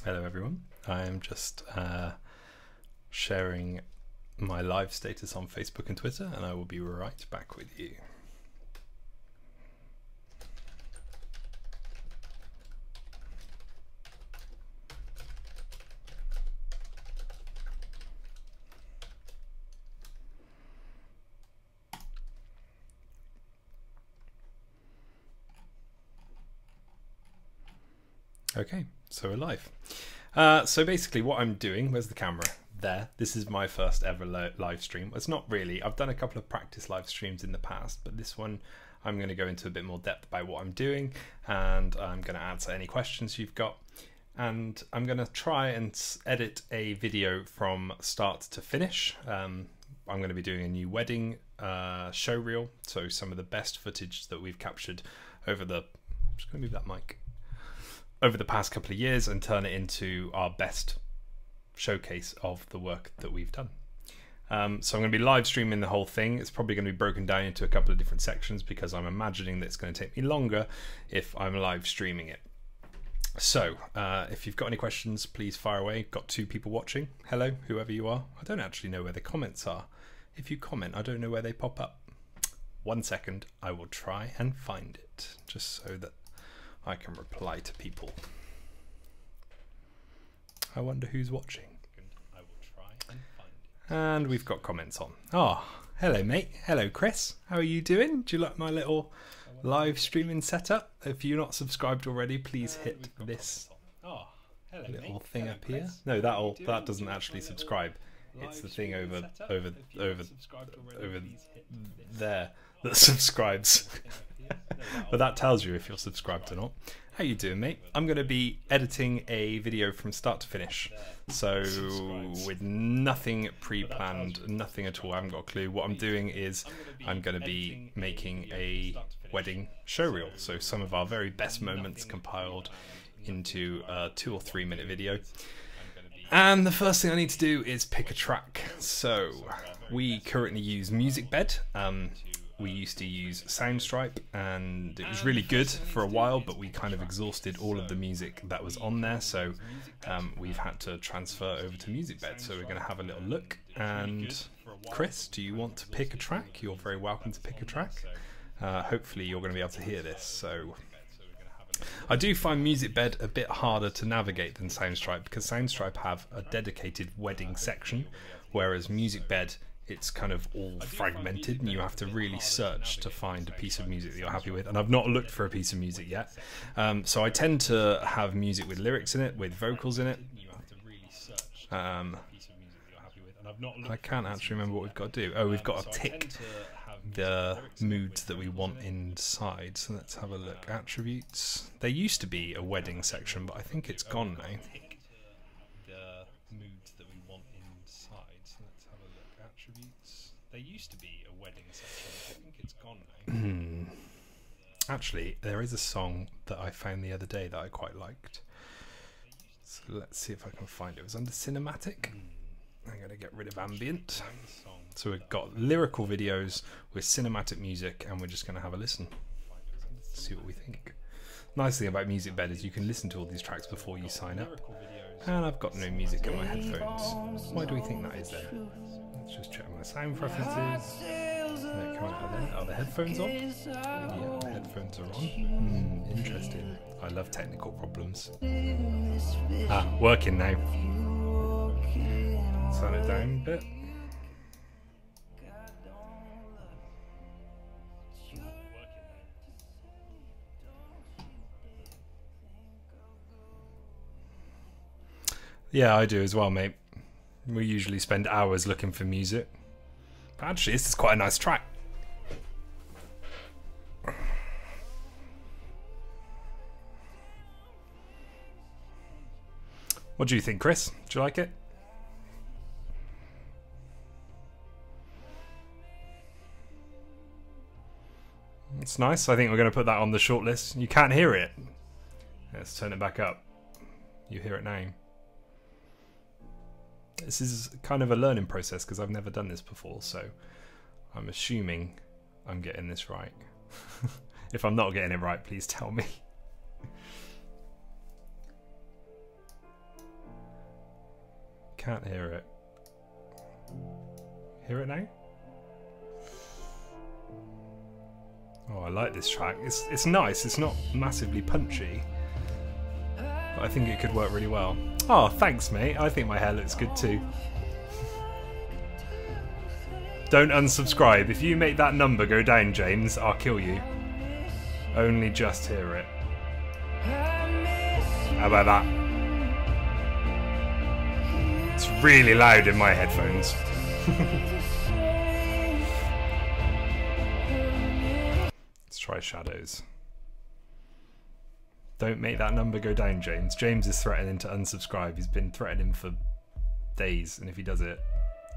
Hello everyone, I'm just sharing my live status on Facebook and Twitter, and I will be right back with you. Okay, so we're live. So basically what I'm doing, where's the camera? There. This is my first ever live stream. It's not really. I've done a couple of practice live streams in the past, but this one I'm going to go into a bit more depth about what I'm doing, and I'm going to answer any questions you've got. And I'm going to try and edit a video from start to finish. I'm going to be doing a new wedding show reel, so some of the best footage that we've captured over the... I'm just going to move that mic. Over the past couple of years, and turn it into our best showcase of the work that we've done. So I'm going to be live streaming the whole thing. It's probably going to be broken down into a couple of different sections because I'm imagining that it's going to take me longer if I'm live streaming it. So if you've got any questions, please fire away. Got 2 people watching. Hello, whoever you are. I don't actually know where the comments are. If you comment, I don't know where they pop up. 1 second, I will try and find it, just so that I can reply to people. I wonder who's watching. I will try and find it. And we've got comments on. Oh, hello mate. Hello Chris. How are you doing? Do you like my little live streaming setup? If you're not subscribed already, please hit this little thing up here. No, that doesn't actually subscribe. It's the thing over there that subscribes. But that tells you if you're subscribed or not. How you doing, mate? I'm going to be editing a video from start to finish, so with nothing pre-planned, nothing at all. I haven't got a clue. What I'm doing is I'm going to be making a wedding show reel, so some of our very best moments compiled into a 2 or 3 minute video. And the first thing I need to do is pick a track. So we currently use MusicBed. We used to use Soundstripe, and it was really good for a while, but we kind of exhausted all of the music that was on there, so we've had to transfer over to MusicBed. So we're going to have a little look. And Chris, do you want to pick a track? You're very welcome to pick a track. Hopefully you're going to be able to hear this. So I do find MusicBed a bit harder to navigate than Soundstripe, because Soundstripe have a dedicated wedding section, whereas MusicBed, it's kind of all fragmented and you have to really search to find a piece of music that you're happy with. And I've not looked for a piece of music yet. So I tend to have music with lyrics in it, with vocals in it. I can't actually remember what we've got to do. Oh, we've got to tick the moods that we want inside. So let's have a look. Attributes. There used to be a wedding section, but I think it's gone now. There used to be a wedding section, I think it's gone now. Actually, there is a song that I found the other day that I quite liked. So let's see if I can find it. It was under cinematic. I'm going to get rid of ambient. So we've got lyrical videos with cinematic music, and we're just going to have a listen. See what we think. Nice thing about MusicBed is you can listen to all these tracks before you sign up. And I've got no music in my headphones. Why do we think that is then? Let's just check my sound preferences. Are the headphones on? Yeah, the headphones are on. Interesting. I love technical problems. Working now. Turn it down a bit. Yeah, I do as well, mate. We usually spend hours looking for music. But actually, this is quite a nice track. What do you think, Chris? Do you like it? It's nice. I think we're going to put that on the shortlist. You can't hear it. Let's turn it back up. You hear it now. This is kind of a learning process because I've never done this before, so I'm assuming I'm getting this right. If, If I'm not getting it right, please tell me. can't hear it. Hear it now? Oh, I like this track. It's nice. It's not massively punchy, but I think it could work really well. Oh, thanks, mate. I think my hair looks good too. Don't unsubscribe. If you make that number go down, James, I'll kill you. Only just hear it. How about that? It's really loud in my headphones. Let's try shadows. Don't make that number go down, James. James is threatening to unsubscribe. He's been threatening for days, and if he does it,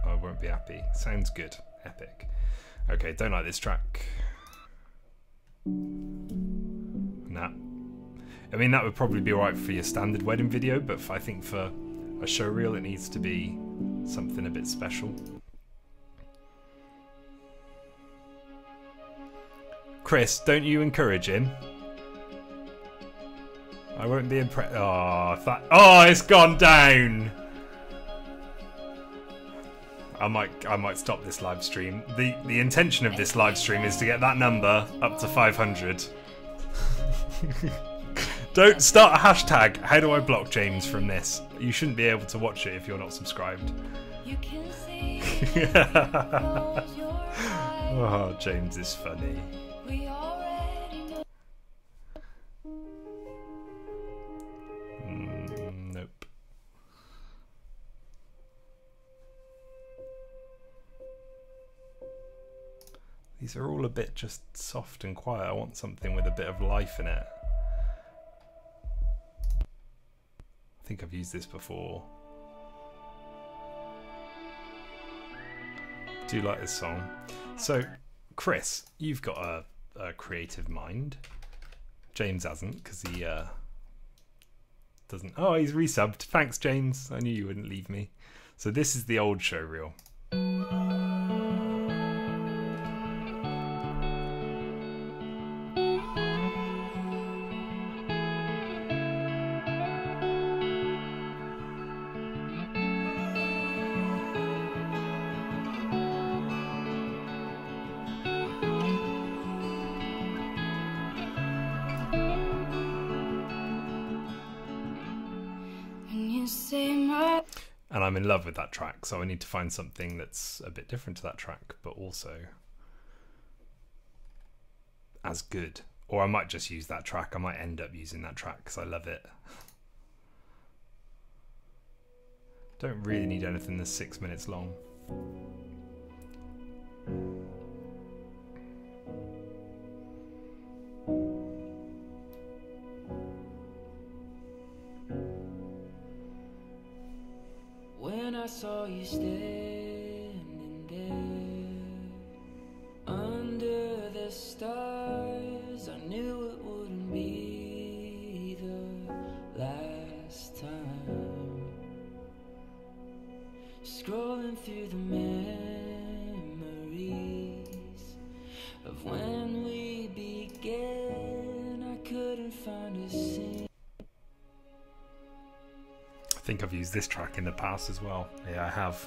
I won't be happy. Sounds good. Epic. Okay, don't like this track. Nah. I mean, that would probably be alright for your standard wedding video, but I think for a showreel it needs to be something a bit special. Chris, don't you encourage him. I won't be impressed. Oh, it's gone down. I might stop this live stream. The intention of this live stream is to get that number up to 500. Don't start a hashtag. How do I block James from this? You shouldn't be able to watch it if you're not subscribed. Oh, James is funny. Nope. These are all a bit just soft and quiet. I want something with a bit of life in it. I think I've used this before. Do you like this song? So, Chris, you've got a creative mind. James hasn't, because he doesn't. Oh, he's resubbed. Thanks, James. I knew you wouldn't leave me. So this is the old showreel. And I'm in love with that track, so I need to find something that's a bit different to that track, but also as good. Or I might just use that track. I might end up using that track because I love it. Don't really need anything that's 6 minutes long. When I saw you standing there under the stars, I knew it wouldn't be the last time. Scrolling through the memories of when we began, I couldn't find a single. I think I've used this track in the past as well. Yeah, I have.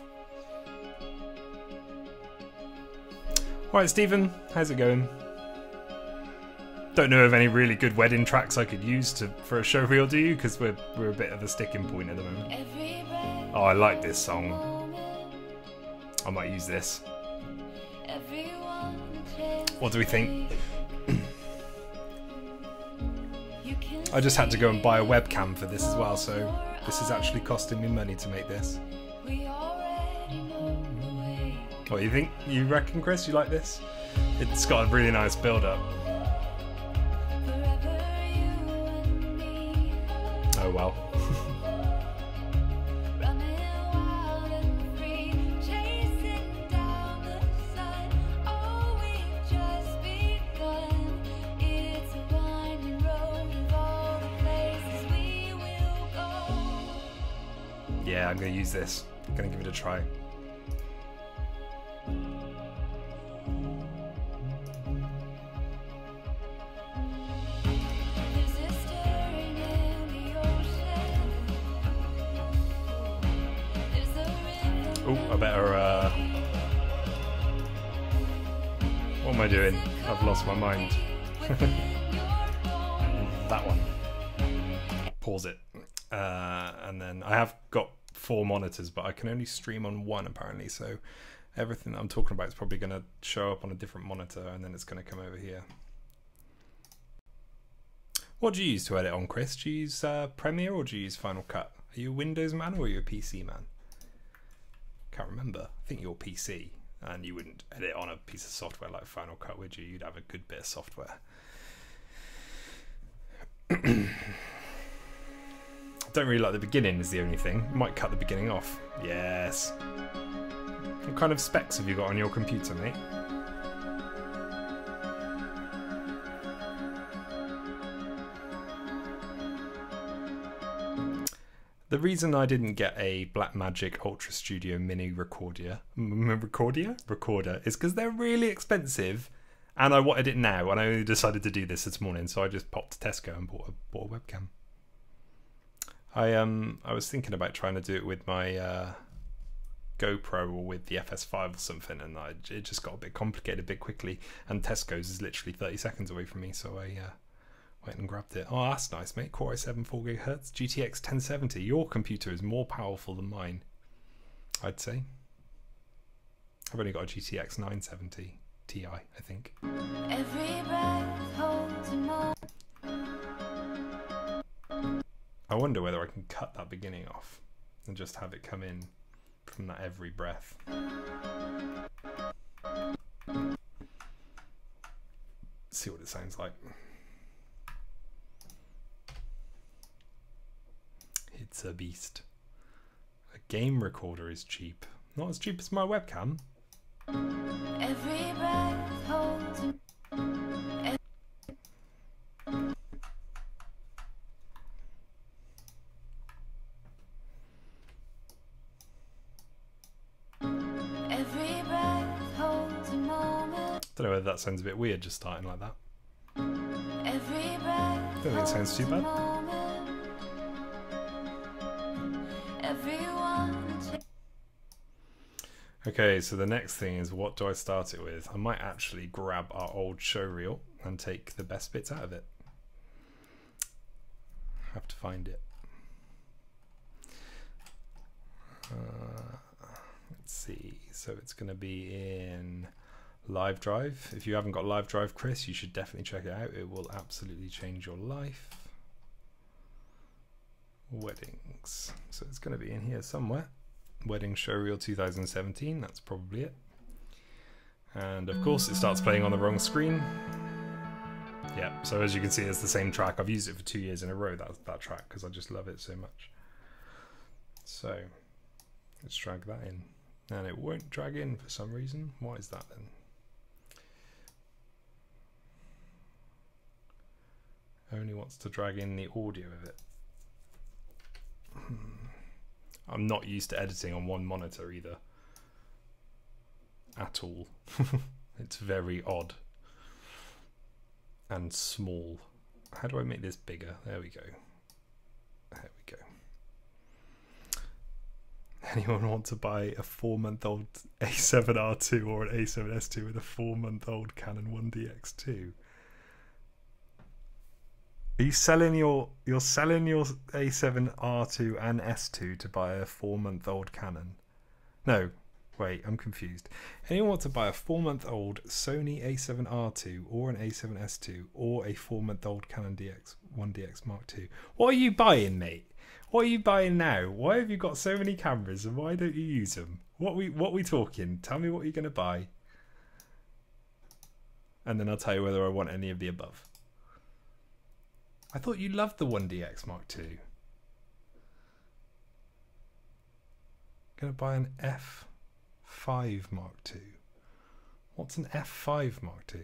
Alright, Stephen, how's it going? Don't know of any really good wedding tracks I could use for a showreel, do you? Because we're a bit of a sticking point at the moment. Oh, I like this song. I might use this. What do we think? I just had to go and buy a webcam for this as well, so this is actually costing me money to make this. What do you think? You reckon, Chris? You like this? It's got a really nice build-up. Oh well. Yeah, I'm going to use this. I'm going to give it a try. what am I doing? I've lost my mind. That one. Pause it. And then I have got 4 monitors, but I can only stream on one apparently, so everything that I'm talking about is probably going to show up on a different monitor, and then it's going to come over here. What do you use to edit on, Chris? Do you use Premiere or do you use Final Cut? Are you a Windows man or are you a PC man? Can't remember. I think you're PC, and you wouldn't edit on a piece of software like Final Cut, would you? You'd have a good bit of software. Don't really like the beginning is the only thing. Might cut the beginning off. Yes. What kind of specs have you got on your computer, mate? The reason I didn't get a Blackmagic Ultra Studio Mini recorder is because they're really expensive, and I wanted it now, and I only decided to do this morning, so I just popped to Tesco and bought a webcam. I was thinking about trying to do it with my GoPro or with the FS5 or something, and it just got a bit complicated a bit quickly, and Tesco's is literally 30 seconds away from me, so I went and grabbed it. Oh, that's nice, mate. Core i7 4GHz, GTX 1070. Your computer is more powerful than mine, I'd say. I've only got a GTX 970 Ti, I think. Every breath holds a moment. I wonder whether I can cut that beginning off and just have it come in from that every breath. See what it sounds like. It's a beast. A game recorder is cheap. Not as cheap as my webcam. Every breath holds a Don't know whether that sounds a bit weird just starting like that. Every breath Don't think it sounds too bad. Okay, so the next thing is, what do I start it with? I might actually grab our old show reel and take the best bits out of it. Have to find it. Let's see. So it's going to be in Live Drive. If you haven't got Live Drive, Chris, you should definitely check it out. It will absolutely change your life. Weddings. So it's going to be in here somewhere. Wedding Showreel 2017, that's probably it. And of course it starts playing on the wrong screen. Yeah, so as you can see, it's the same track. I've used it for 2 years in a row, that track, because I just love it so much. So let's drag that in. And it won't drag in for some reason. Why is that then? Only wants to drag in the audio of it. I'm not used to editing on one monitor either. At all. It's very odd. And small. How do I make this bigger? There we go. There we go. Anyone want to buy a 4-month-old A7R2 or an A7S2 with a 4-month-old Canon 1DX2? Are you selling you're selling your A7R2 and S2 to buy a 4-month-old Canon? No, wait, I'm confused. Anyone want to buy a 4-month-old Sony A7R2 or an A7S2 or a 4-month-old Canon 1DX Mark II? What are you buying, mate? What are you buying now? Why have you got so many cameras and why don't you use them? What we talking? Tell me what you're going to buy. And then I'll tell you whether I want any of the above. I thought you loved the 1DX Mark II. Gonna buy an F5 Mark II. What's an F5 Mark II?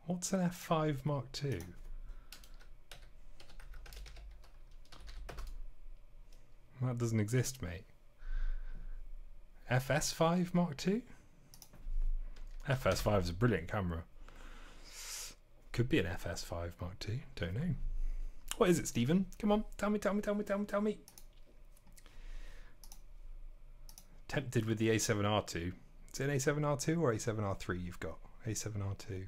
What's an F5 Mark II? That doesn't exist, mate. FS5 Mark II? FS5 is a brilliant camera. Could be an FS5 Mark II, don't know. What is it, Stephen? Come on, tell me. Tempted with the A7R2. Is it an A7R2 or A7R3 you've got? A7R2.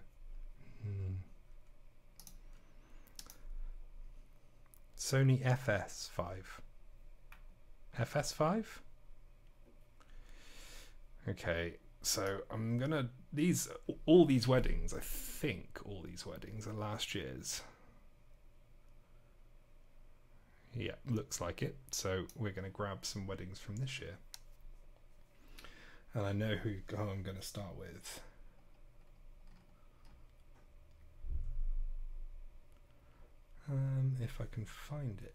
Sony FS5. FS5? Okay, so I'm gonna all these weddings, I think all these weddings are last year's. Yeah, looks like it. So we're gonna grab some weddings from this year. And I know who I'm gonna start with. If I can find it.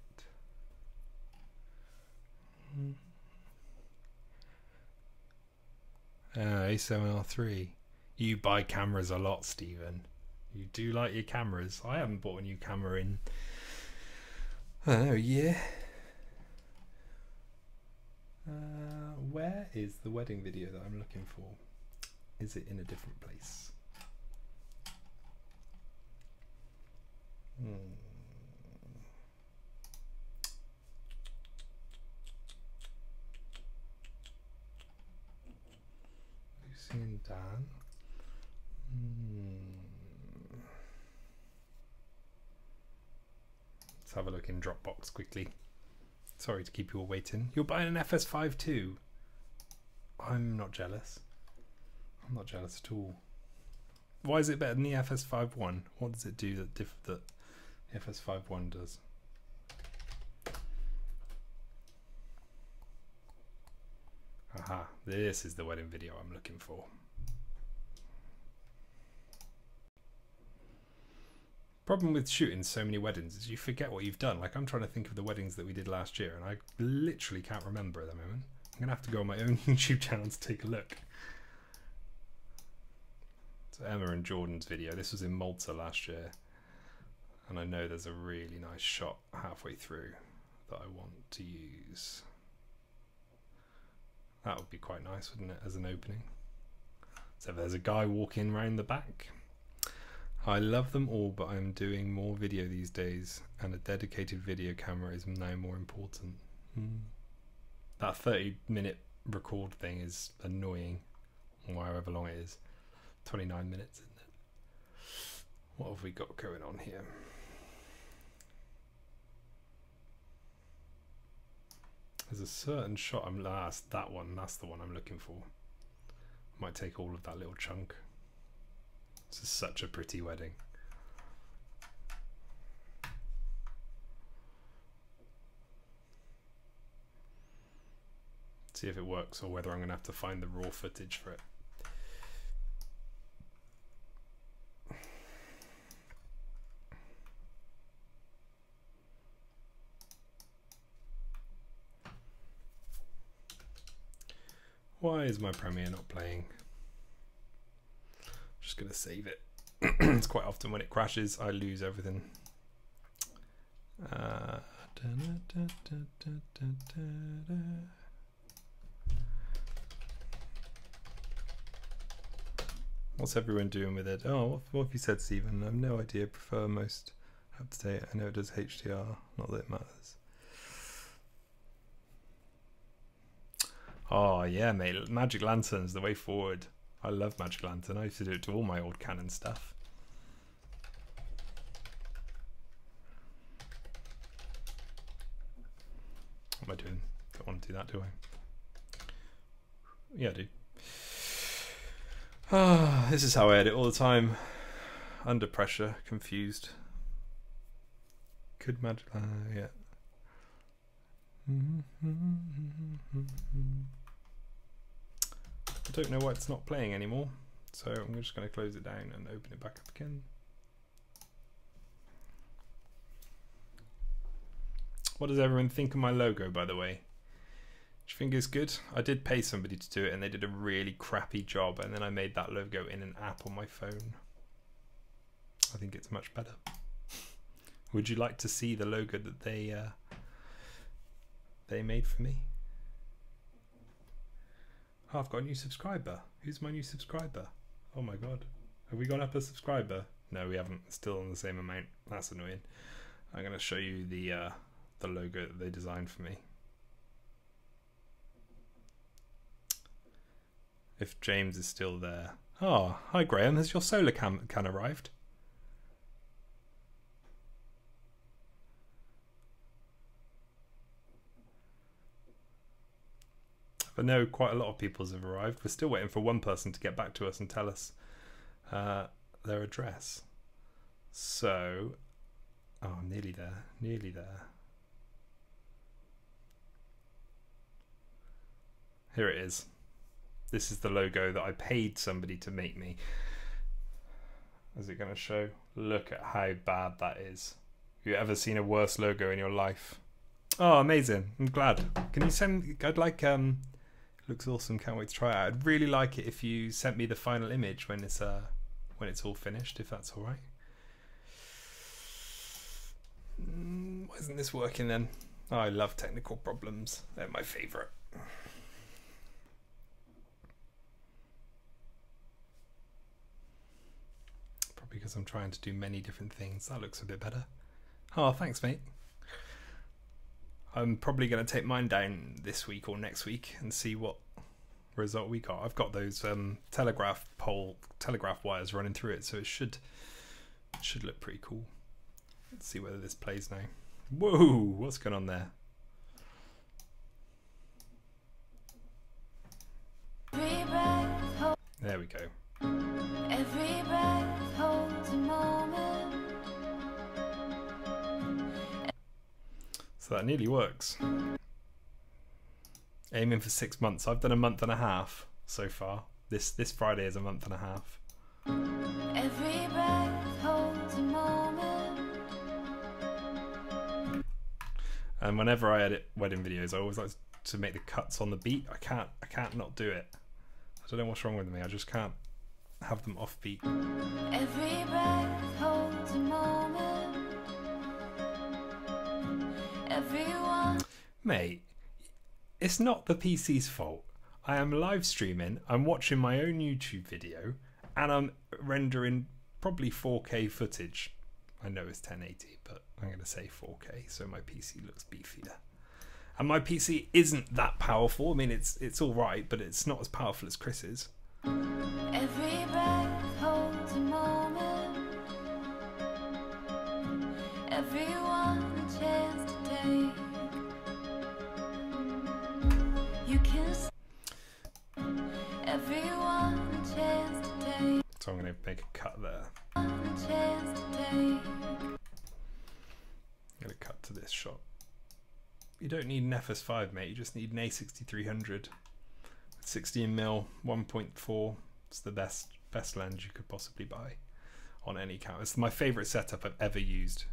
A7R3. You buy cameras a lot, Stephen. You do like your cameras. I haven't bought a new camera in, I don't know, a year. Where is the wedding video that I'm looking for? Is it in a different place? Lucy and Dan. Let's have a look in Dropbox quickly. Sorry to keep you all waiting. You're buying an FS5 too. I'm not jealous. I'm not jealous at all. Why is it better than the FS5 one? What does it do that the FS5 one does? Aha, this is the wedding video I'm looking for. Problem with shooting so many weddings is you forget what you've done. Like, I'm trying to think of the weddings that we did last year and I literally can't remember at the moment. I'm gonna have to go on my own YouTube channel to take a look. So Emma and Jordan's video, this was in Malta last year, and I know there's a really nice shot halfway through that I want to use. That would be quite nice, wouldn't it, as an opening? So there's a guy walking around the back. I love them all, but I'm doing more video these days and a dedicated video camera is now more important. That 30-minute record thing is annoying, or however long it is. 29 minutes, isn't it? What have we got going on here? There's a certain shot, that one, that's the one I'm looking for. Might take all of that little chunk. This is such a pretty wedding. See if it works or whether I'm going to have to find the raw footage for it. Why is my Premiere not playing? Just gonna save it. It's quite often when it crashes I lose everything. What's everyone doing with it? Oh, what have you said, Stephen? I have no idea. Prefer most up to date. I know it does HDR, not that it matters. Oh yeah, mate, Magic Lantern's the way forward. I love Magic Lantern. I used to do it to all my old Canon stuff. What am I doing? Don't want to do that, do I? Yeah, I do. Ah, this is how I edit all the time. Under pressure, confused. Could Magic Lantern, yeah. I don't know why it's not playing anymore, so I'm just going to close it down and open it back up again. What does everyone think of my logo, by the way? Do you think it's good? I did pay somebody to do it and they did a really crappy job, and then I made that logo in an app on my phone. I think it's much better. Would you like to see the logo that they made for me? Oh, I've got a new subscriber. Who's my new subscriber? Oh my god. Have we gone up a subscriber? No, we haven't. Still on the same amount. That's annoying. I'm going to show you the logo that they designed for me. If James is still there. Oh, hi Graham, has your solar can arrived? I know quite a lot of people's have arrived. We're still waiting for one person to get back to us and tell us their address. So, oh, nearly there, nearly there. Here it is. This is the logo that I paid somebody to make me. Is it going to show? Look at how bad that is. Have you ever seen a worse logo in your life? Oh, amazing. I'm glad. Can you send... I'd like... looks awesome. Can't wait to try it out. I'd really like it if you sent me the final image when it's all finished, if that's all right. Why isn't this working then? Oh, I love technical problems. They're my favourite. Probably because I'm trying to do many different things. That looks a bit better. Oh, thanks, mate. I'm probably going to take mine down this week or next week and see what result we got. I've got those telegraph wires running through it, so it should look pretty cool. Let's see whether this plays now. Whoa, what's going on there? There we go. Every breath holds a moment. So that nearly works. Aiming for 6 months. I've done a month and a half so far. This Friday is a month and a half. Every breath holds a moment. And whenever I edit wedding videos, I always like to make the cuts on the beat. I can't not do it. I don't know what's wrong with me. I just can't have them off beat. Every breath holds a moment. Everyone. Mate, it's not the PC's fault. I am live streaming, I'm watching my own YouTube video, and I'm rendering probably 4K footage. I know it's 1080, but I'm going to say 4K, so my PC looks beefier. And my PC isn't that powerful. I mean, it's all right, but it's not as powerful as Chris's. Every breath holds a moment. Everyone a chance to take. You can. Everyone a chance to take. So I'm going to make a cut there. A chance to take. I'm going to cut to this shot. You don't need an FS5, mate. You just need an A6300. 16mm 1.4. It's the best lens you could possibly buy on any camera. It's my favourite setup I've ever used.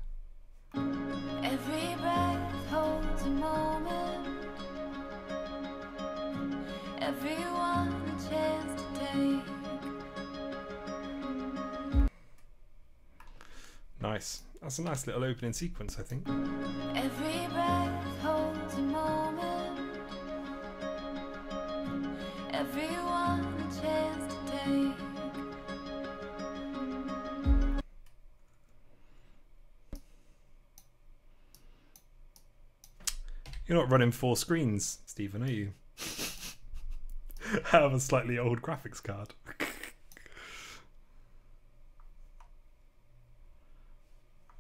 Every breath holds a moment. Everyone a chance to take. Nice. That's a nice little opening sequence, I think. Every breath holds a moment. Everyone a chance to take. You're not running 4 screens, Stephen, are you? I have a slightly old graphics card.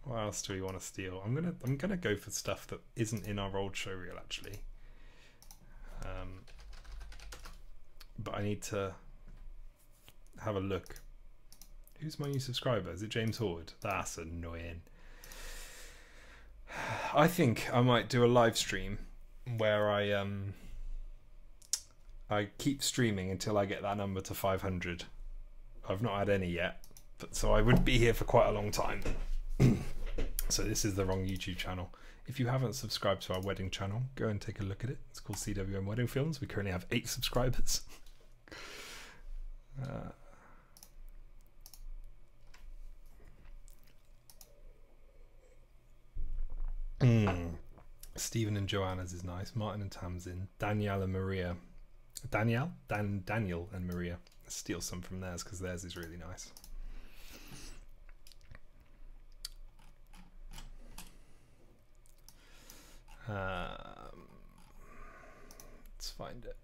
What else do we want to steal? I'm gonna go for stuff that isn't in our old showreel actually. But I need to have a look. Who's my new subscriber? Is it James Horde? That's annoying. I think I might do a live stream where I keep streaming until I get that number to 500. I've not had any yet, but so I would be here for quite a long time. So this is the wrong YouTube channel. If you haven't subscribed to our wedding channel, go and take a look at it. It's called CWM Wedding Films. We currently have 8 subscribers. Stephen and Joanna's is nice. Martin and Tamsin. Danielle and Maria. Danielle and Maria. Let's steal some from theirs because theirs is really nice. Let's find it.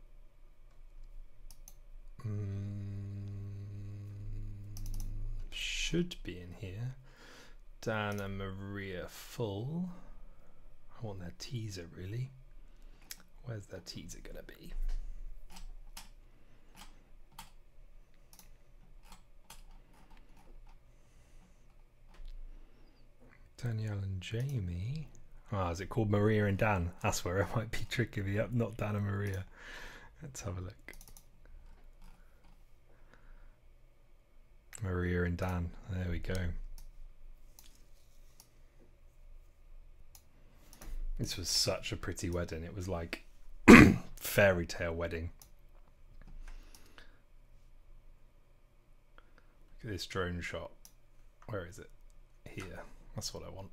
Should be in here. Dan and Maria full. I want their teaser really. Where's their teaser gonna be? Danielle and Jamie. Ah, is it called Maria and Dan? That's where it might be tricking me up, not Dan and Maria. Let's have a look. Maria and Dan. There we go. This was such a pretty wedding. It was like fairy tale wedding. Look at this drone shot. Where is it? Here. That's what I want.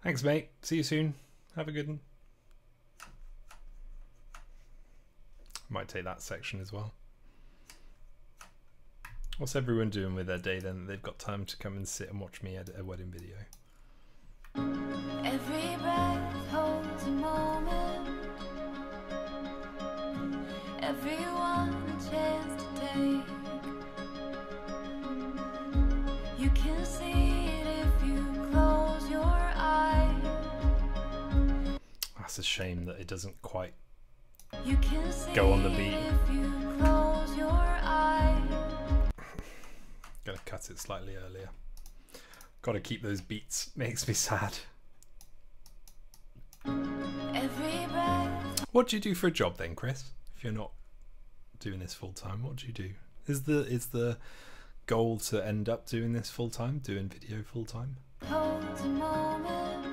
Thanks, mate. See you soon. Have a good one. Might take that section as well. What's everyone doing with their day then? They've got time to come and sit and watch me edit a wedding video. Every breath holds a moment. Everyone a chance to take. You can see it if you close your eyes. That's a shame that it doesn't quite You can see go on the beat. if you close your eyes. Gonna cut it slightly earlier. Gotta keep those beats. Makes me sad. Every breath. What do you do for a job then, Chris? If you're not doing this full time, what do you do? Is the goal to end up doing this full time, doing video full time? Holds a moment.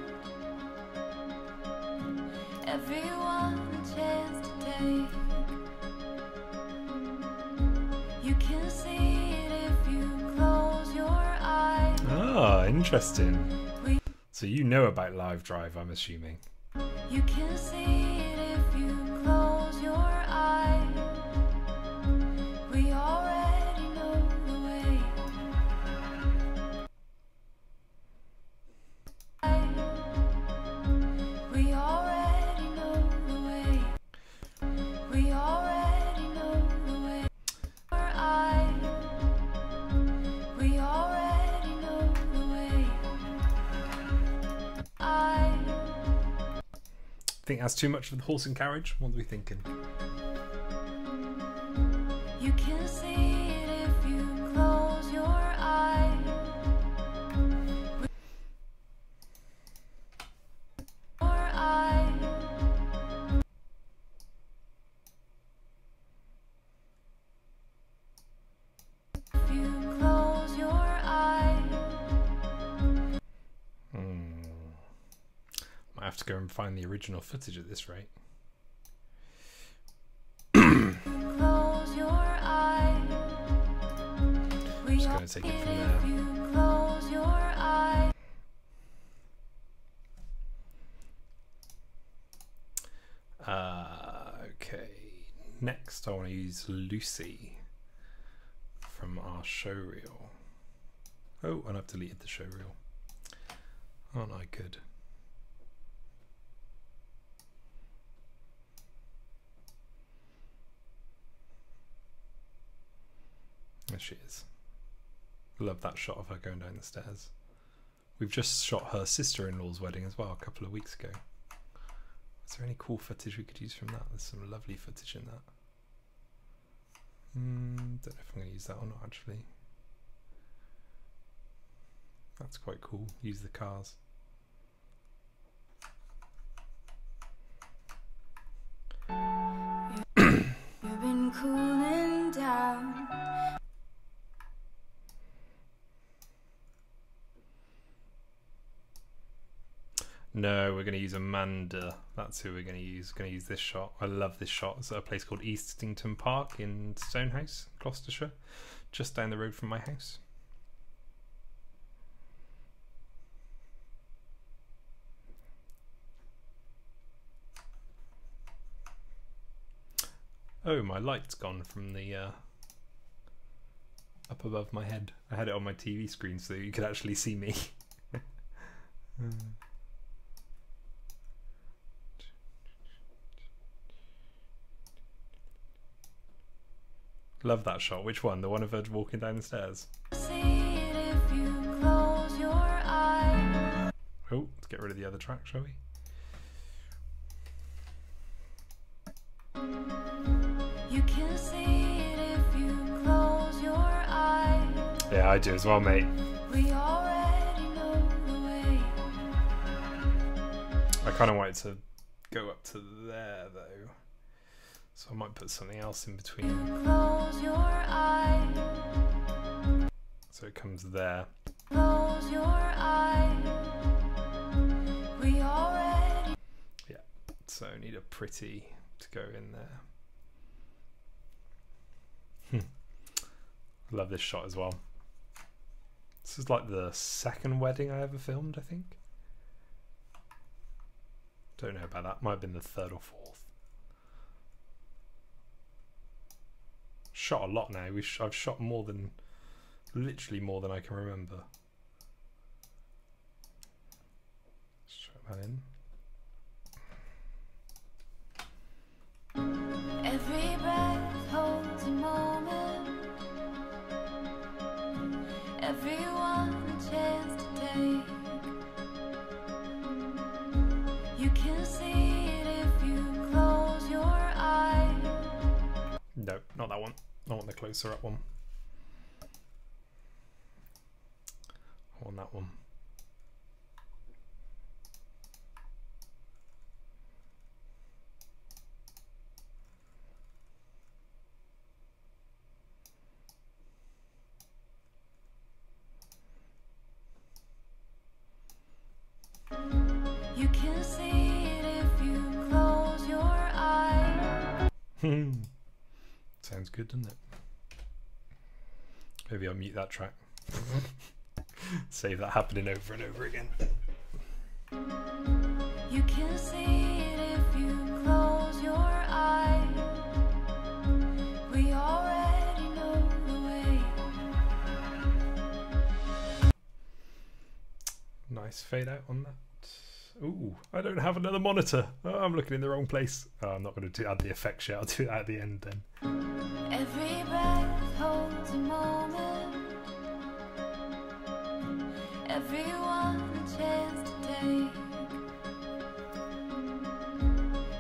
Everyone a chance to take. You can see it if you close your eyes. Ah, interesting. So you know about Live Drive, I'm assuming. You can see it if you close your eyes. We already know the way. We already know the way. We already know the way. Our eyes. We already know the way. Think that's too much for the horse and carriage? What are we thinking? You can see it if you close your eyes. Your eyes. If you close your eyes. Might have to go and find the original footage at this rate. Close your eyes. Just going to take it from there. If you close your eyes. Okay. Next, I want to use Lucy from our show reel. Oh, and I've deleted the show reel. Aren't I good? There she is. Love that shot of her going down the stairs. We've just shot her sister-in-law's wedding as well a couple of weeks ago. Is there any cool footage we could use from that? There's some lovely footage in that. Don't know if I'm going to use that or not actually. That's quite cool. Use the cars. You've been cooling down. No, we're going to use Amanda. That's who we're going to use. Going to use this shot. I love this shot. It's at a place called Eastington Park in Stonehouse, Gloucestershire, just down the road from my house. Oh, my light's gone from the up above my head. I had it on my TV screen so you could actually see me. Love that shot. Which one? The one of her walking down the stairs? See it if you close your eyes. Oh, let's get rid of the other track, shall we? You can see it if you close your eyes. Yeah, I do as well, mate. We already know the way. I kind of want it to go up to there, though. So I might put something else in between. Close your eyes. So it comes there. Close your eyes. We already. Yeah. So I need a pretty to go in there. Love this shot as well. This is like the second wedding I ever filmed, I think. Don't know about that. Might have been the third or fourth. Shot a lot now. I've shot more than, literally more than I can remember. Let's try that in. Every breath holds a moment. Everyone a chance to take. You can see it if you close your eyes. No, not that one. I want the closer up one. I want that one. You can see it if you close your eyes. Sounds good, doesn't it? Maybe I'll mute that track. Save that happening over and over again. You can see it if you close your eyes. We already know the way. Nice fade out on that. Ooh, I don't have another monitor. Oh, I'm looking in the wrong place. Oh, I'm not going to add the effects yet. I'll do that at the end then. Every breath holds a moment. Everyone a chance to take.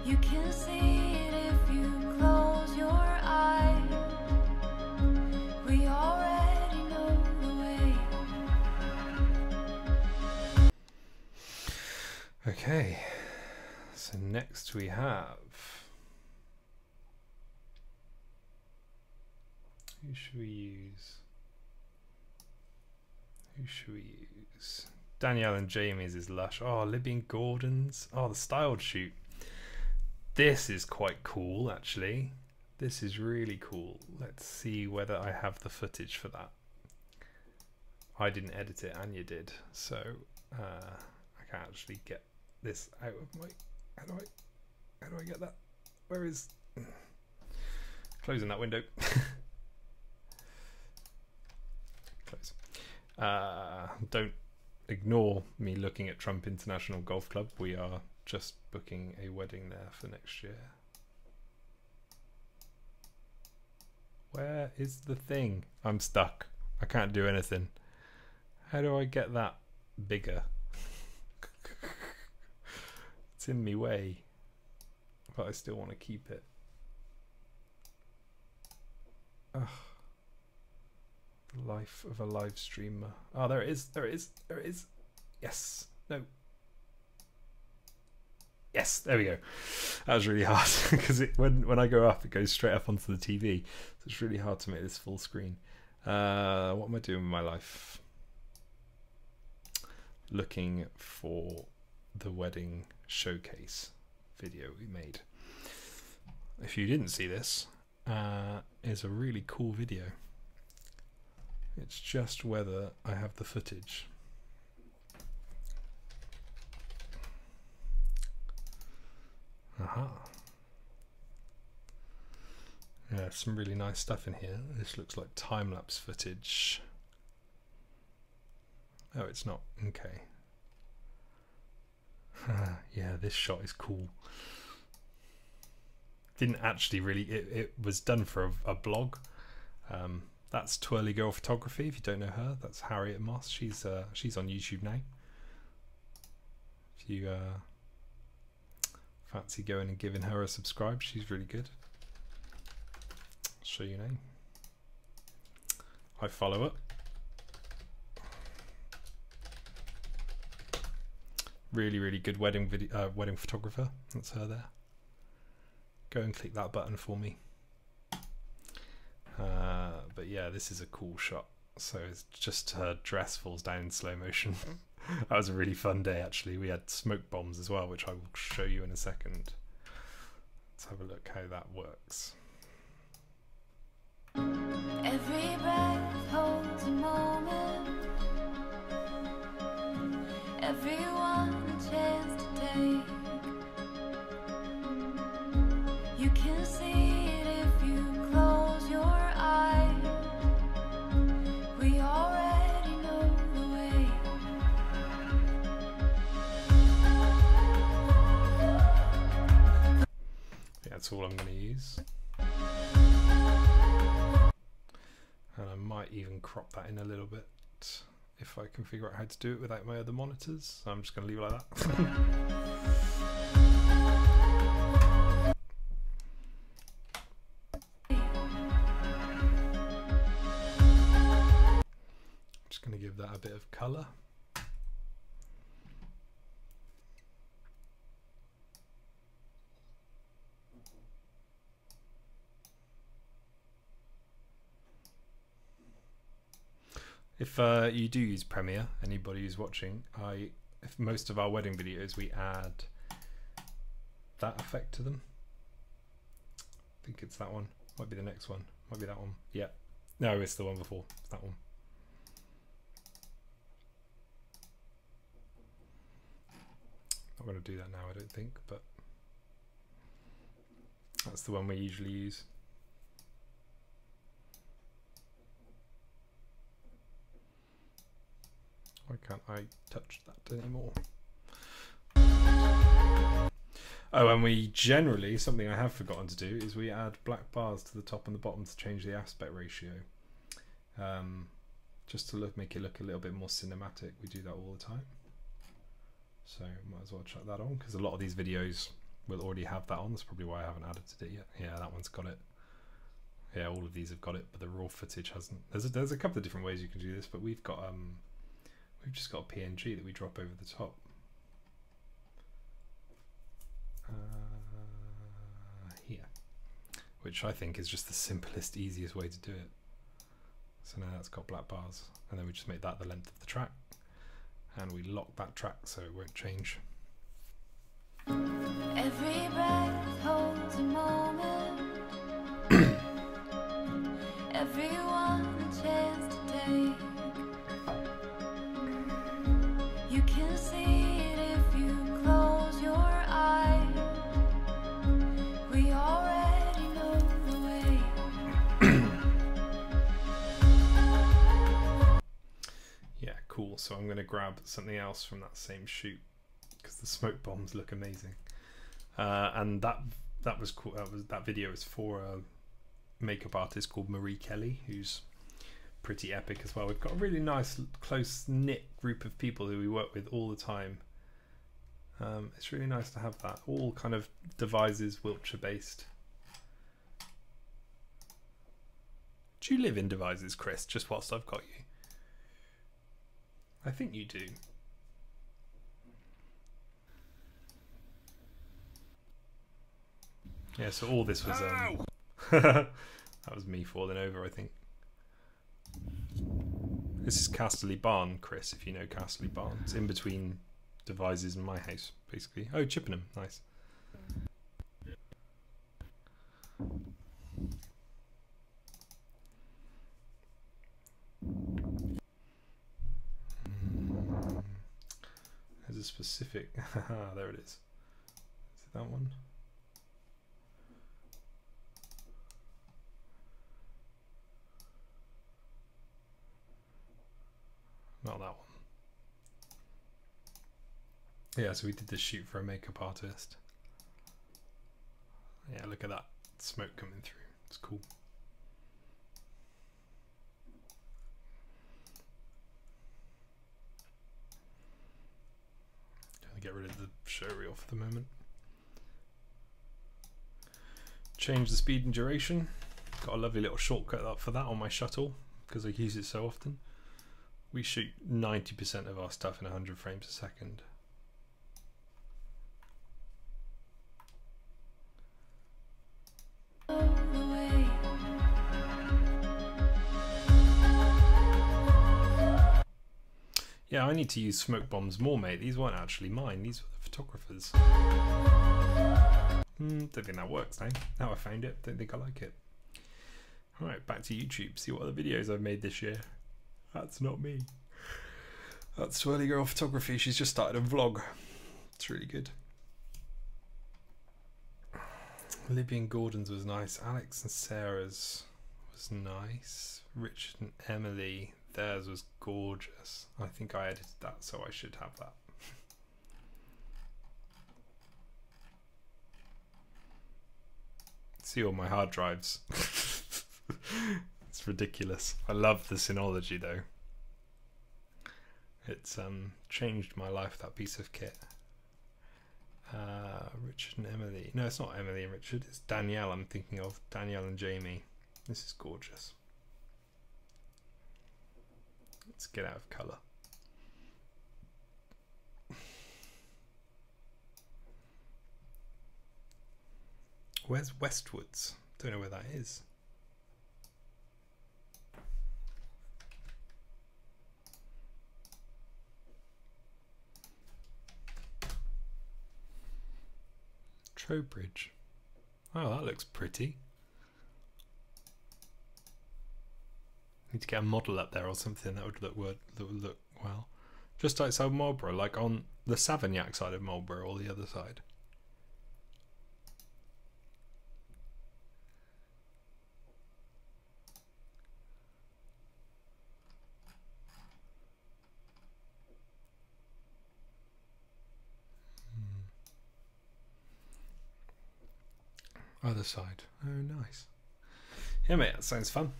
You can see it if you close your eyes. We already know the way. Okay, so next we have... Who should we use? Who should we use? Danielle and Jamie's is lush. Oh, Libby and Gordon's. Oh, the styled shoot. This is quite cool, actually. This is really cool. Let's see whether I have the footage for that. I didn't edit it, Anya did, so I can't actually get this out of my... How do I get that? Where is... Closing that window. Close. Don't ignore me looking at Trump International Golf Club. We are just booking a wedding there for next year. Where is the thing? I'm stuck. I can't do anything. How do I get that bigger? It's in me way, but I still want to keep it. Ugh. The life of a live streamer. Oh, there it is. There it is. There it is. Yes. No. Yes. There we go. That was really hard because when I go up, it goes straight up onto the TV. So it's really hard to make this full screen. What am I doing with my life? Looking for the wedding showcase video we made. If you didn't see this, it's a really cool video. It's just whether I have the footage. Aha. Yeah, some really nice stuff in here. This looks like time-lapse footage. Oh, it's not. Okay. Yeah, this shot is cool. Didn't actually really... It was done for a blog. That's Twirly Girl Photography. If you don't know her, that's Harriet Moss. She's on YouTube now. If you fancy going and giving her a subscribe, she's really good. I'll show you now. I follow her. Really, really good wedding photographer. That's her there. Go and click that button for me. But yeah, this is a cool shot. So it's just her dress falls down in slow motion. That was a really fun day, actually. We had smoke bombs as well, which I will show you in a second. Let's have a look how that works. Every breath holds a moment. Everyone a chance to take. You can see it if you close your eyes. We already know the way. Yeah, that's all I'm going to use. And I might even crop that in a little bit if I can figure out how to do it without my other monitors. So I'm just going to leave it like that. Just going to give that a bit of colour. If you do use Premiere, anybody who's watching, if most of our wedding videos we add that effect to them. I think it's that one. Might be the next one. Might be that one. Yeah. No, it's the one before. It's that one. Not going to do that now, I don't think, but that's the one we usually use. Why can't I touch that anymore? Oh, and we generally, something I have forgotten to do, is we add black bars to the top and the bottom to change the aspect ratio. Just to make it look a little bit more cinematic. We do that all the time. So might as well chuck that on, because a lot of these videos will already have that on. That's probably why I haven't added it yet. Yeah, that one's got it. Yeah, all of these have got it, but the raw footage hasn't. There's a couple of different ways you can do this, but we've got we've just got a PNG that we drop over the top. Here, which I think is just the simplest, easiest way to do it. So now that's got black bars, and then we just make that the length of the track, and we lock that track so it won't change. Every breath holds a moment. Everyone a chance to take. You can see it if you close your eyes. We already know the way. Yeah, cool. So I'm going to grab something else from that same shoot, because the smoke bombs look amazing. And that was cool. That video is for a makeup artist called Marie Kelly, who's pretty epic as well. We've got a really nice, close-knit group of people who we work with all the time. It's really nice to have that. All kind of Devizes, Wiltshire-based. Do you live in Devizes, Chris, just whilst I've got you? I think you do. Yeah, so all this was... that was me falling over, I think. This is Casterly Barn, Chris, if you know Casterly Barn. It's in between Devizes and my house, basically. Oh, Chippenham, nice. There's a specific... there it is. Is it that one? not that one. Yeah, so we did this shoot for a makeup artist. Yeah, look at that smoke coming through. It's cool. Gonna get rid of the show reel for the moment. Change the speed and duration. Got a lovely little shortcut up for that on my shuttle because I use it so often. We shoot 90% of our stuff in 100 frames a second. Yeah, I need to use smoke bombs more, mate. These weren't actually mine. These were the photographers. Don't think that works now. Now I found it. Don't think I like it. Alright, back to YouTube. See what other videos I've made this year. That's not me. That's Twirly Girl Photography. She's just started a vlog. It's really good. Libby and Gordon's was nice. Alex and Sarah's was nice. Richard and Emily, theirs was gorgeous. I think I edited that, so I should have that. See all my hard drives. It's ridiculous. I love the Synology though. It's changed my life, that piece of kit. Richard and Emily. No, it's not Emily and Richard. It's Danielle I'm thinking of. Danielle and Jamie. This is gorgeous. Let's get out of colour. Where's Westwoods? Don't know where that is. Trowbridge. Oh, that looks pretty. Need to get a model up there or something that would look well. Just outside Marlborough, like on the Savagnac side of Marlborough or the other side. Other side. Oh, nice. Yeah, mate, that sounds fun.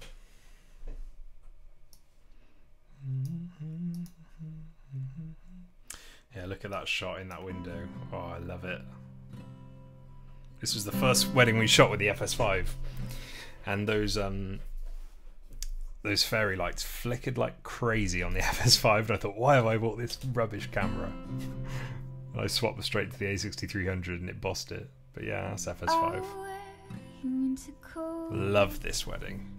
Yeah, look at that shot in that window. Oh, I love it. This was the first wedding we shot with the FS5, and those fairy lights flickered like crazy on the FS5, and I thought, why have I bought this rubbish camera? And I swapped straight to the A6300 and it bossed it. But yeah, that's FS5. Love this wedding.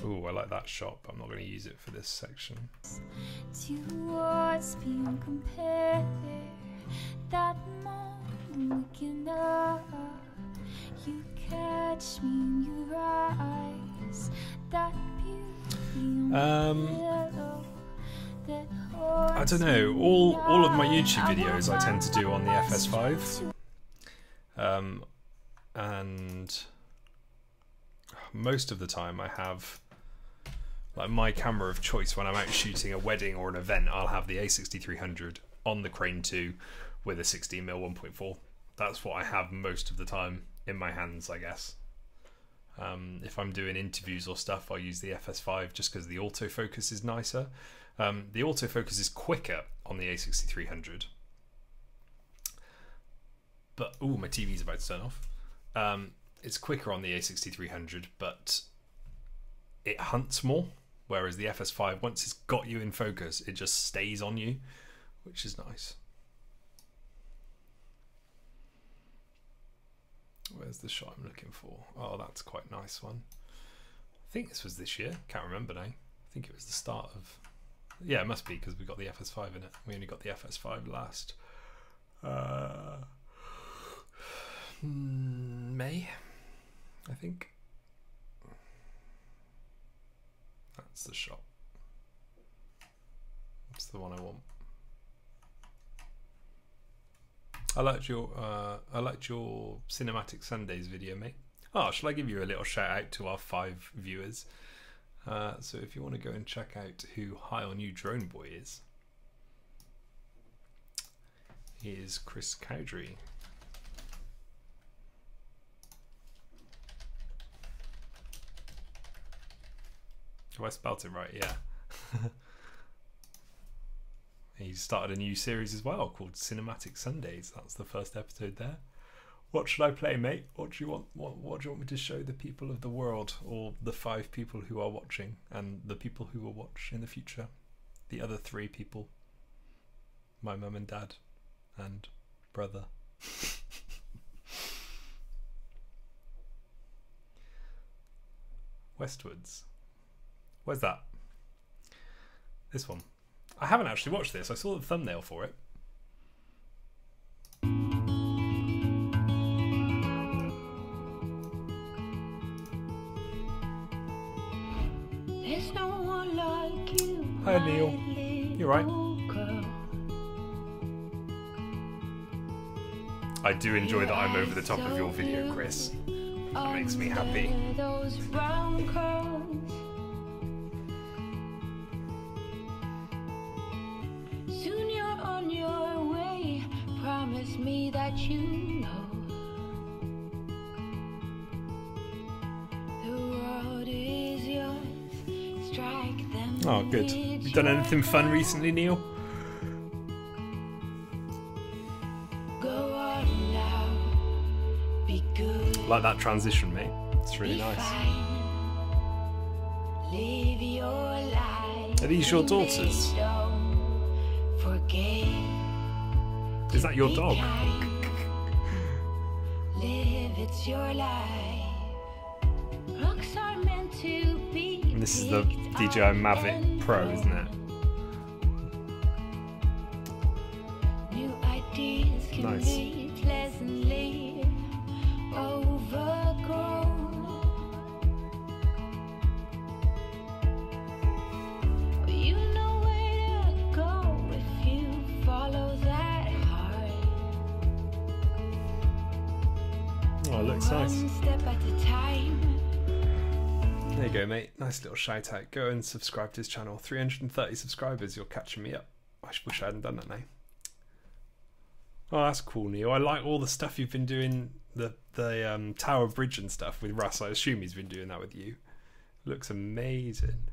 Ooh, I like that shot, but I'm not going to use it for this section. Towards being compared, that moment looking up, you catch me in your eyes, that beauty I don't know, all of my YouTube videos I tend to do on the FS5, and most of the time I have, like, my camera of choice when I'm out shooting a wedding or an event. I'll have the A6300 on the Crane 2 with a 16mm 1.4. That's what I have most of the time in my hands, I guess. If I'm doing interviews or stuff, I'll use the FS5 just because the autofocus is nicer. The autofocus is quicker on the A6300. But, ooh, my TV's about to turn off. It's quicker on the A6300, but it hunts more. Whereas the FS5, once it's got you in focus, it just stays on you, which is nice. Where's the shot I'm looking for? Oh, that's quite a nice one. I think this was this year. Can't remember now. I think it was the start of... Yeah, it must be, because we got the FS5 in it. We only got the FS5 last May, I think. That's the shot. That's the one I want. I liked your Cinematic Sundays video, mate. Oh, shall I give you a little shout out to our 5 viewers? So if you want to go and check out who High on You Drone Boy is, he is Chris Cowdrey. Have I spelt it right? Yeah. He started a new series as well called Cinematic Sundays. That's the first episode there. What should I play, mate? What do you want? What do you want me to show the people of the world, or the 5 people who are watching, and the people who will watch in the future? The other 3 people. My mum and dad, and brother. Westwards. Where's that? This one. I haven't actually watched this. I saw the thumbnail for it. There's no one like you. Hi, Neil. You right? I do enjoy that I'm over the top of your video, Chris. That makes me happy. Those brown curls. Soon you're on your way. Promise me that you know the world is yours. Strike them. Oh, good. You done anything fun recently, Neil? Go on now. Be good. Like that transition, mate. It's really nice. Live your life. Are these your daughters? Don't forget. Is that your dog? Live, it's your life. Rocks are meant to be. And this is the DJI Mavic Pro, isn't it? New ideas can Nice. be pleasantly overgrown. You know where to go if you follow that heart. Oh, it looks nice. One step at a time. There you go, mate. Nice little shout out. Go and subscribe to his channel. 330 subscribers. You're catching me up. I wish I hadn't done that now. Oh, that's cool, Neil. I like all the stuff you've been doing. The Tower Bridge and stuff with Russ. I assume he's been doing that with you. Looks amazing.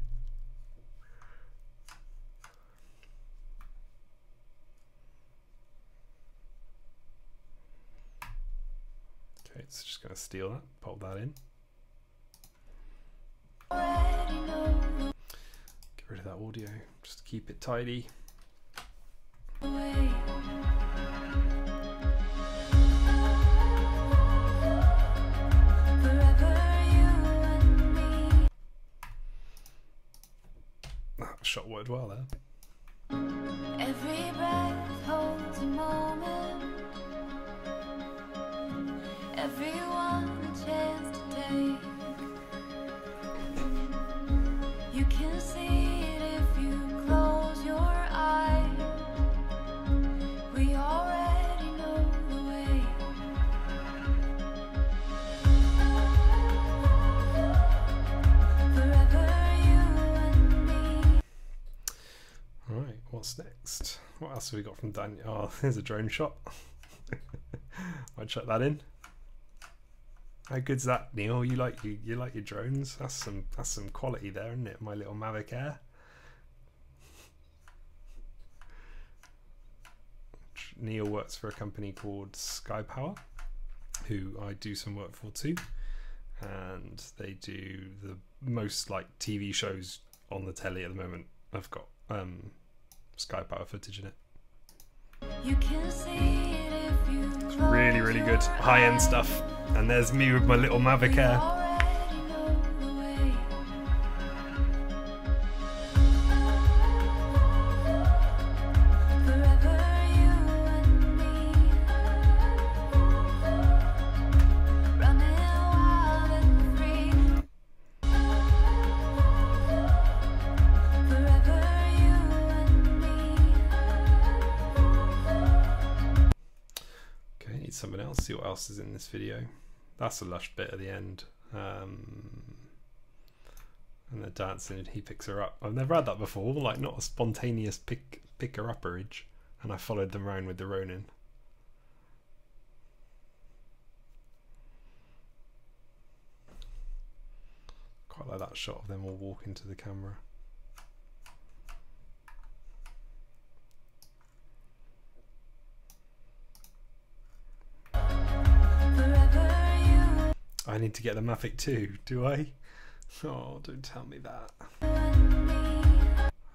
Okay, so just going to steal that. Pop that in. Get rid of that audio. Just keep it tidy. Shot word well there. Every breath holds a moment. Everyone a chance to take. You can see it if you close your eyes. We already know the way. Forever you and me. Alright, what's next? What else have we got from Daniel? Oh, there's a drone shot. I'd chuck that in. How good's that, Neil? You like your drones? That's some quality there, isn't it? My little Mavic Air. Neil works for a company called Sky Power, who I do some work for too, and they do the most like TV shows on the telly at the moment. I've got Sky Power footage in it. You can see it if you It's really, really good high-end stuff. And there's me with my little Mavic Air. already know the way. Forever you and me. Running wild and free. Forever you and me. Okay, need something else. See what else is in this video. That's a lush bit at the end. And they're dancing and he picks her up. I've never had that before, like not a spontaneous pick her upperage. And I followed them around with the Ronin. Quite like that shot of them all walking to the camera. I need to get the Mavic 2, do I? Oh, don't tell me that.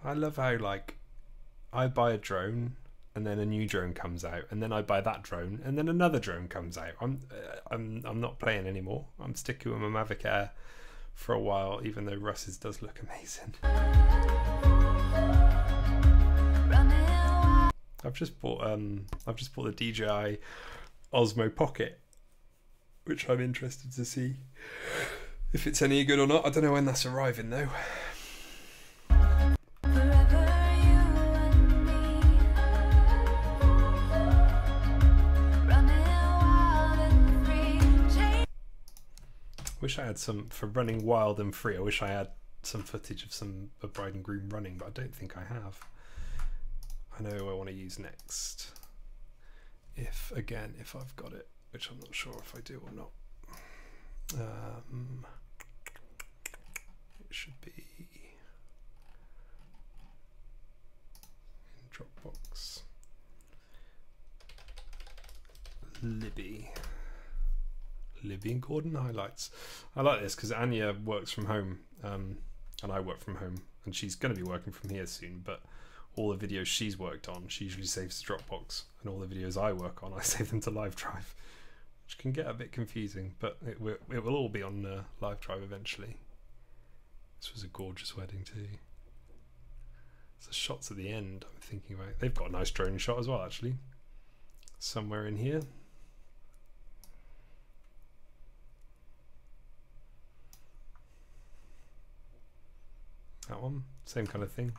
I love how, like, I buy a drone and then a new drone comes out, and then I buy that drone and then another drone comes out. I'm not playing anymore. I'm sticking with my Mavic Air for a while, even though Russ's does look amazing. I've just bought the DJI Osmo Pocket, which I'm interested to see if it's any good or not. I don't know when that's arriving though. Wish I had some for running wild and free. I wish I had some footage of a bride and groom running, but I don't think I have. I know who I want to use next. If I've got it, which I'm not sure if I do or not. It should be in Dropbox. Libby and Gordon highlights. I like this because Anya works from home, and I work from home, and she's going to be working from here soon, but all the videos she's worked on she usually saves to Dropbox, and all the videos I work on I save them to Live Drive, which can get a bit confusing, but it will all be on Live Drive eventually. This was a gorgeous wedding too. So shots at the end I'm thinking about. They've got a nice drone shot as well actually, somewhere in here. That one, same kind of thing,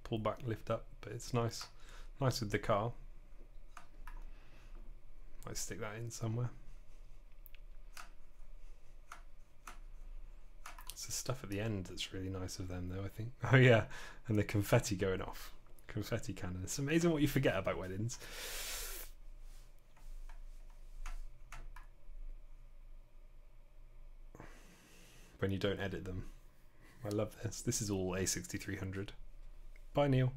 pull back, lift up, but it's nice with the car. Might stick that in somewhere. It's the stuff at the end that's really nice of them though, I think. Oh yeah, and the confetti going off, confetti cannon. It's amazing what you forget about weddings. When you don't edit them. I love this. This is all A6300. Bye, Neil.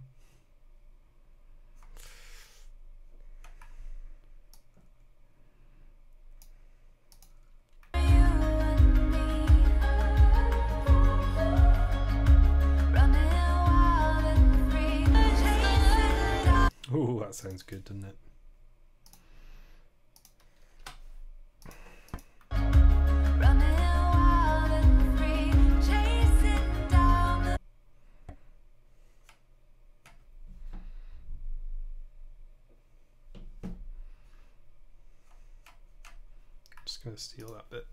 Oh, that sounds good, doesn't it? Just going to steal that bit.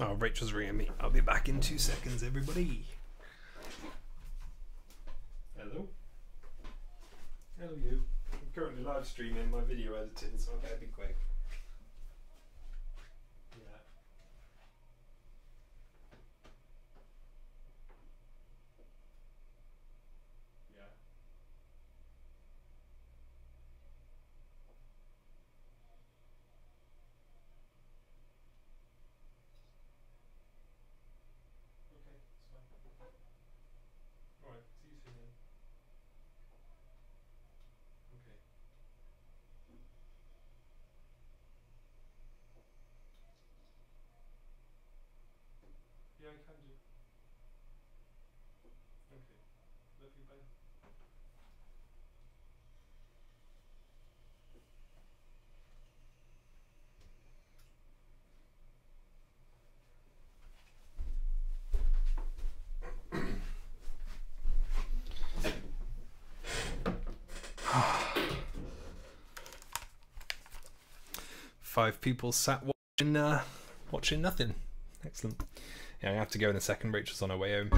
Oh, Rachel's ringing me. I'll be back in 2 seconds, everybody. Hello. Hello, you. I'm currently live streaming my video editing, so I better be quick. Yeah. Yeah. Okay, it's fine. Alright, see you soon then. Okay. Yeah, I can do. Okay. Love you, bye. Five people sat watching nothing. Excellent. Yeah, I have to go in a second. Rachel's on her way home.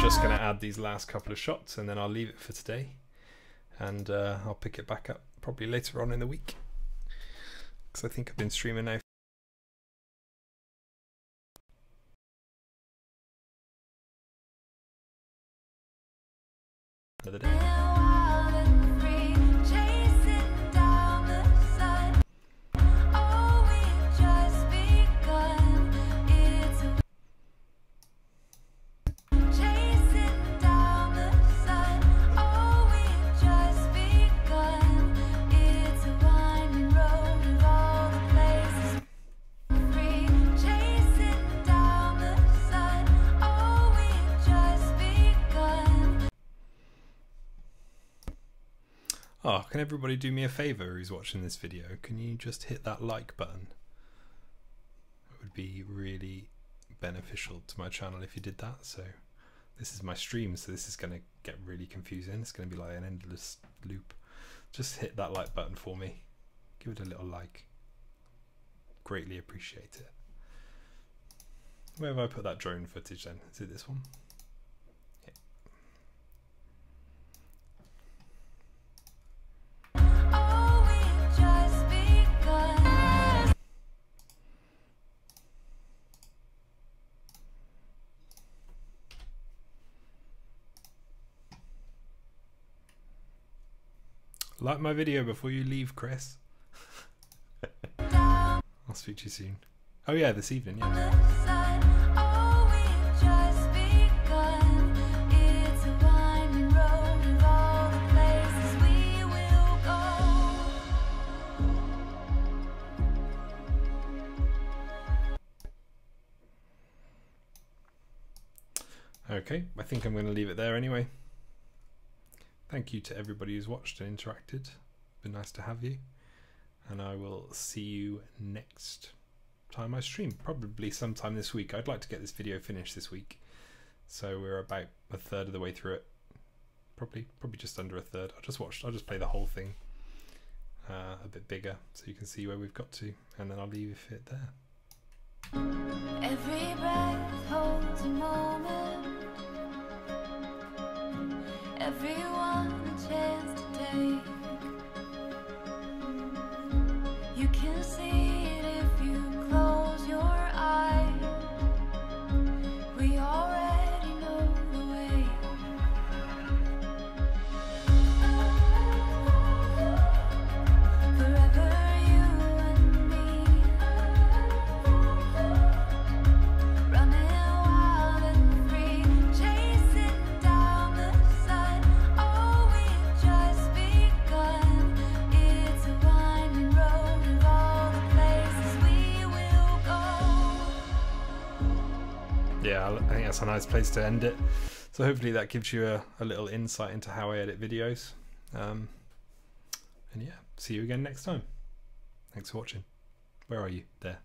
just going to add these last couple of shots and then I'll leave it for today, and I'll pick it back up probably later on in the week, because I think I've been streaming now for the day. Oh, can everybody do me a favor who's watching this video? Can you just hit that like button? It would be really beneficial to my channel if you did that. So this is my stream, so this is going to get really confusing. It's going to be like an endless loop. Just hit that like button for me. Give it a little like. Greatly appreciate it. Where have I put that drone footage then? Is it this one? Like my video before you leave, Chris. I'll speak to you soon. Oh yeah, this evening, yeah. Okay, I think I'm going to leave it there anyway. Thank you to everybody who's watched and interacted. It's been nice to have you. And I will see you next time I stream. Probably sometime this week. I'd like to get this video finished this week. So we're about a third of the way through it. Probably just under a third. I'll just play the whole thing a bit bigger so you can see where we've got to. And then I'll leave it there. Every breath holds a moment. Everyone a chance to take. You can see it if you close your eyes. We already know the way. Forever you and me, running wild and free, chasing down the sun. Oh, we've just begun. It's a winding road of all the places we will go. Yeah, I think that's a nice place to end it. So hopefully that gives you a little insight into how I edit videos. And yeah, see you again next time. Thanks for watching. Where are you? There.